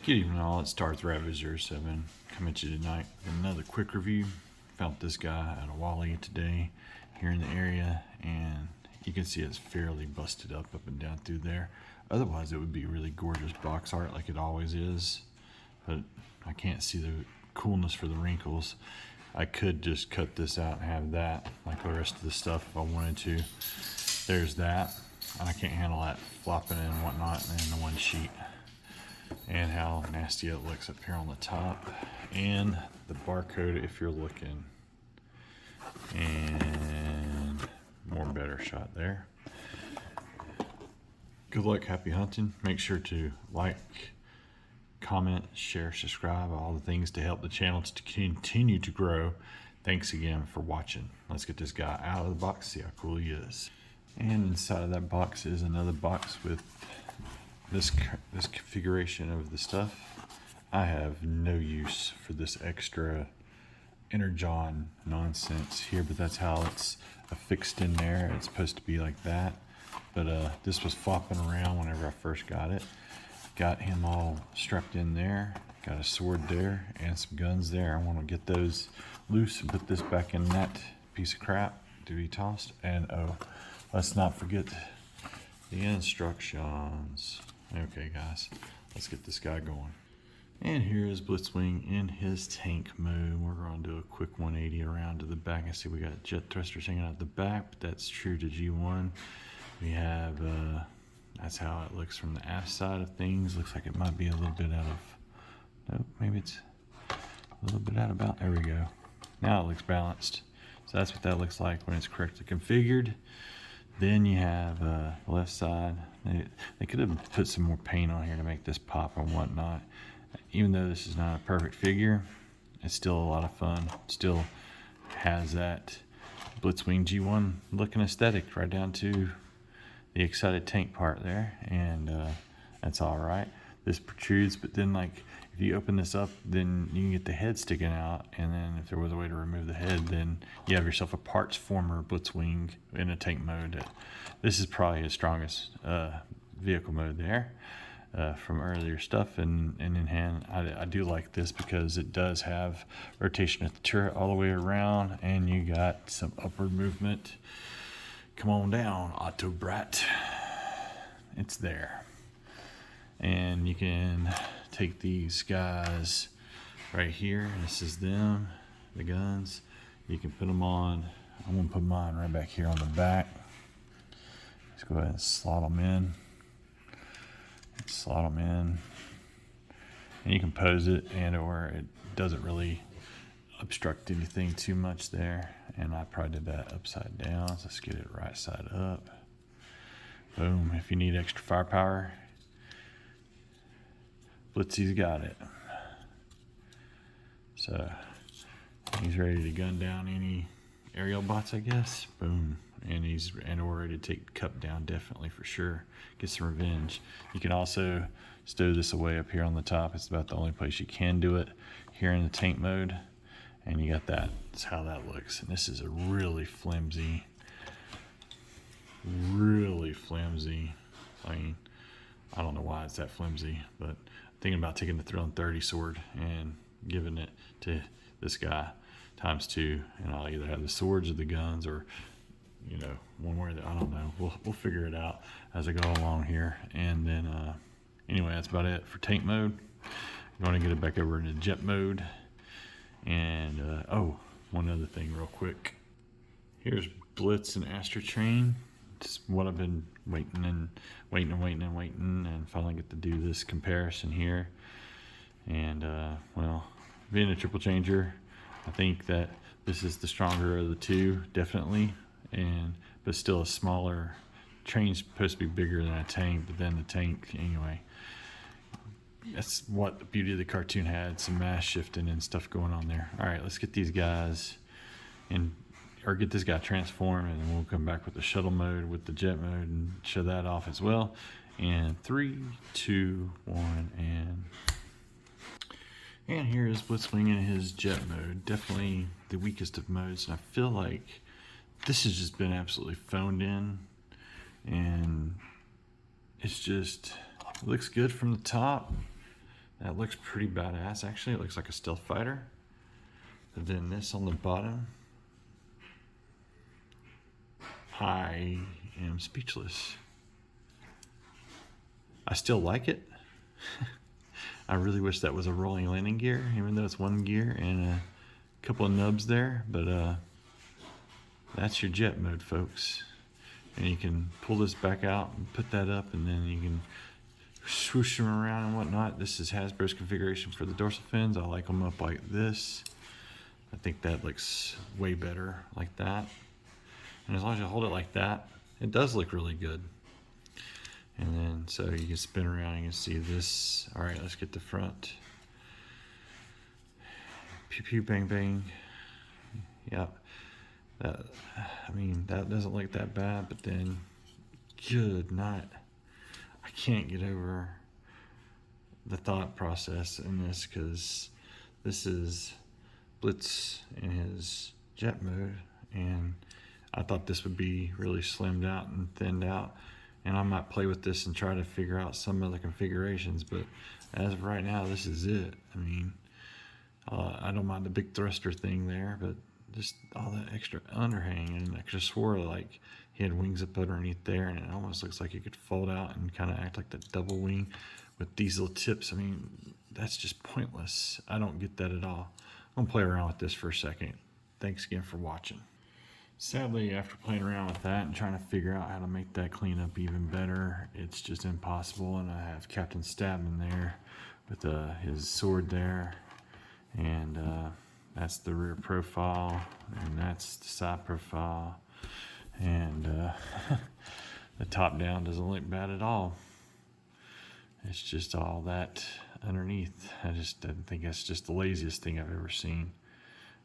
Good evening all, it's Darth07 coming at you tonight with another quick review. Found this guy at a Wally today here in the area, and you can see it's fairly busted up and down through there. Otherwise it would be really gorgeous box art like it always is, but I can't see the coolness for the wrinkles. I could just cut this out and have that like the rest of the stuff if I wanted to. There's that, and I can't handle that flopping and whatnot in the one sheet. And how nasty it looks up here on the top, and the barcode if you're looking, and more better shot there. Good luck, happy hunting. Make sure to like, comment, share, subscribe, all the things to help the channel to continue to grow. Thanks again for watching. Let's get this guy out of the box, see how cool he is. And inside of that box is another box with this configuration of the stuff. I have no use for this extra energon nonsense here, but that's how it's affixed in there. It's supposed to be like that, but this was flopping around whenever I first got it. Got him all strapped in there, got a sword there and some guns there. I want to get those loose and put this back in that piece of crap to be tossed. And oh, let's not forget the instructions. Okay guys, let's get this guy going. And here is Blitzwing in his tank mode. We're going to do a quick 180 around to the back. I see we got jet thrusters hanging out the back, but that's true to G1. We have, that's how it looks from the aft side of things. Looks like it might be a little bit out of, nope, maybe it's a little bit out of balance. There we go. Now it looks balanced. So that's what that looks like when it's correctly configured. Then you have the left side. They could have put some more paint on here to make this pop and whatnot. Even though this is not a perfect figure, it's still a lot of fun. Still has that Blitzwing G1 looking aesthetic right down to the excited tank part there, and that's all right. This protrudes, but then like if you open this up, then you can get the head sticking out, and then if there was a way to remove the head, then you have yourself a parts former Blitzwing in a tank mode. This is probably his strongest vehicle mode there from earlier stuff, and in hand I do like this because it does have rotation at the turret all the way around, and you got some upward movement. Come on down, Otto Brat. It's there. And you can take these guys right here. This is them, the guns. You can put them on. I'm gonna put mine right back here on the back. Let's go ahead and slot them in. Slot them in. And you can pose it, and or it doesn't really obstruct anything too much there. And I probably did that upside down. So let's get it right side up. Boom. If you need extra firepower, Blitzy's got it. So he's ready to gun down any aerial bots, I guess. Boom. And he's ready to take Cup down, definitely, for sure. Get some revenge. You can also stow this away up here on the top. It's about the only place you can do it here in the tank mode. And you got that. That's how that looks. And this is a really flimsy. I mean, I don't know why it's that flimsy, but thinking about taking the Thrill 30 sword and giving it to this guy ×2, and I'll either have the swords or the guns, or you know, one way that I don't know. We'll figure it out as I go along here. And then anyway, that's about it for tank mode. I'm going to get it back over into jet mode. And oh, one other thing real quick. Here's Blitz and Astrotrain. It's what I've been waiting and finally get to do this comparison here. And well, being a triple changer, I think that this is the stronger of the two, definitely. But still a smaller. Train's supposed to be bigger than a tank, but then the tank, anyway. That's what the beauty of the cartoon had, some mass shifting and stuff going on there. All right, let's get these guys or get this guy transformed, and then we'll come back with the shuttle mode with the jet mode and show that off as well. And 3, 2, 1, and here is Blitzwing in his jet mode. Definitely the weakest of modes, and I feel like this has just been absolutely phoned in, and it's just, it looks good from the top. That looks pretty badass, actually. It looks like a stealth fighter. But then this on the bottom, I am speechless. I still like it. I really wish that was a rolling landing gear, even though it's one gear and a couple of nubs there. But that's your jet mode, folks. And you can pull this back out and put that up, and then you can swoosh them around and whatnot. This is Hasbro's configuration for the dorsal fins. I like them up like this. I think that looks way better like that. And as long as you hold it like that, it does look really good. And then, so you can spin around, you can see this. All right, let's get the front. Pew, pew, bang, bang. Yep. That, I mean, that doesn't look that bad, but then, good night. I can't get over the thought process in this, because this is Blitz in his jet mode, and I thought this would be really slimmed out and thinned out, and I might play with this and try to figure out some other configurations, but as of right now, this is it. I mean, I don't mind the big thruster thing there, but just all that extra underhang and extra swirl, like he had wings up underneath there, and it almost looks like it could fold out and kind of act like the double wing with these little tips. I mean, that's just pointless. I don't get that at all. I'm gonna play around with this for a second. Thanks again for watching. Sadly, after playing around with that and trying to figure out how to make that clean up even better, it's just impossible. And I have Captain Stabman there with his sword there, and that's the rear profile, and that's the side profile, and the top down doesn't look bad at all. It's just all that underneath. I think that's just the laziest thing I've ever seen.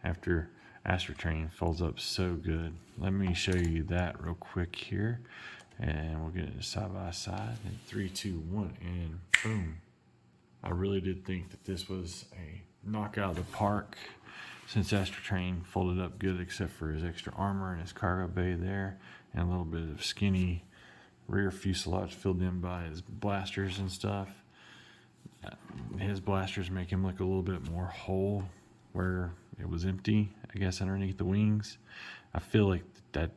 After Astrotrain folds up so good. Let me show you that real quick here, and we'll get it side by side in 3, 2, 1, and boom. I really did think that this was a knockout of the park, since Astrotrain folded up good except for his extra armor and his cargo bay there, and a little bit of skinny rear fuselage filled in by his blasters and stuff. His blasters make him look a little bit more whole where it was empty, I guess, underneath the wings. I feel like that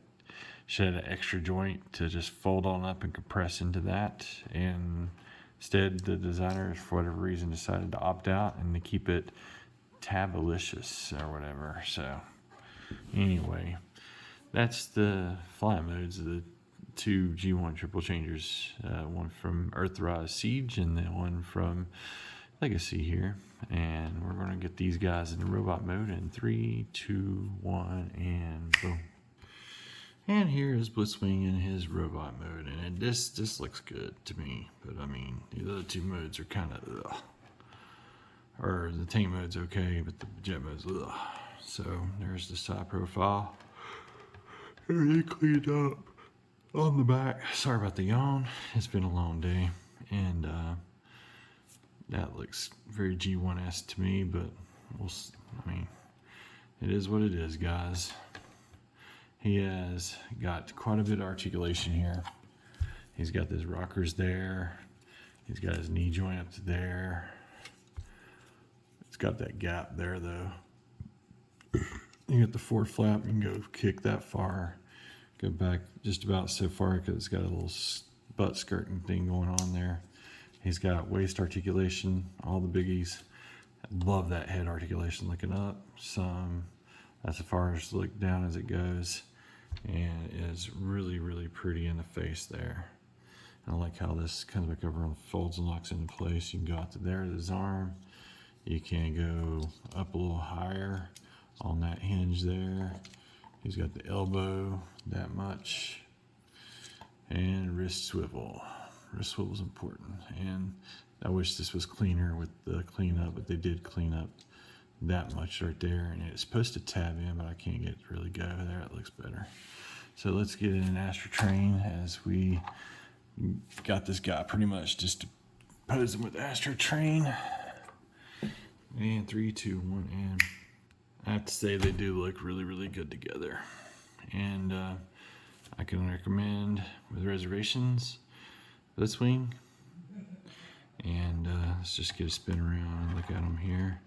should have an extra joint to just fold on up and compress into that, and instead the designers, for whatever reason, decided to opt out and to keep it tabalicious or whatever. So anyway, that's the flying modes of the two G1 triple changers, one from Earthrise Siege and then one from Legacy here. And we're going to get these guys in the robot mode in 3, 2, 1, and boom. And here is Blitzwing in his robot mode, and this looks good to me. But I mean, the other two modes are kind of ugh. Or the tank mode's okay, but the jet mode's ugh. So there's the side profile. Everything cleaned up on the back. Sorry about the yawn. It's been a long day, and that looks very G1-esque to me, but I mean, it is what it is, guys. He has got quite a bit of articulation here. He's got his rockers there. He's got his knee joint up to there. It's got that gap there, though. You get the forward flap, you can go kick that far. Go back just about so far because it's got a little butt skirting thing going on there. He's got waist articulation, all the biggies. I love that head articulation looking up. That's as far as look down as it goes. And it is really, really pretty in the face there. I like how this comes back over and folds and locks into place. You can go out to there to his arm. You can go up a little higher on that hinge there. He's got the elbow that much. And wrist swivel. Wrist swivel is important. And I wish this was cleaner with the cleanup, but they did clean up that much right there. And it's supposed to tab in, but I can't get it to really go there. It looks better. So let's get in an Astrotrain, as we got this guy pretty much just posing with Astrotrain. And 3, 2, 1, and I have to say they do look really, really good together. And I can recommend, with reservations, Blitzwing and let's just get a spin around and look at them here.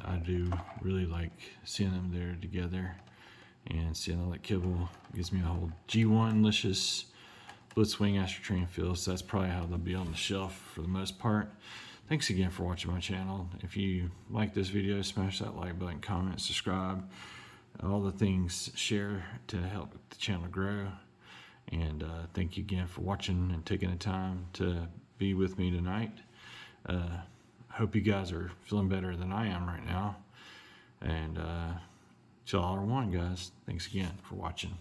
I do really like seeing them there together, and seeing all that KIBBLE gives me a whole G1-licious Blitzwing Astrotrain feel, so that's probably how they'll be on the shelf for the most part. Thanks again for watching my channel. If you like this video, smash that like button, comment, subscribe, all the things, share to help the channel grow. And thank you again for watching and taking the time to be with me tonight. Hope you guys are feeling better than I am right now. And y'all are one, guys. Thanks again for watching.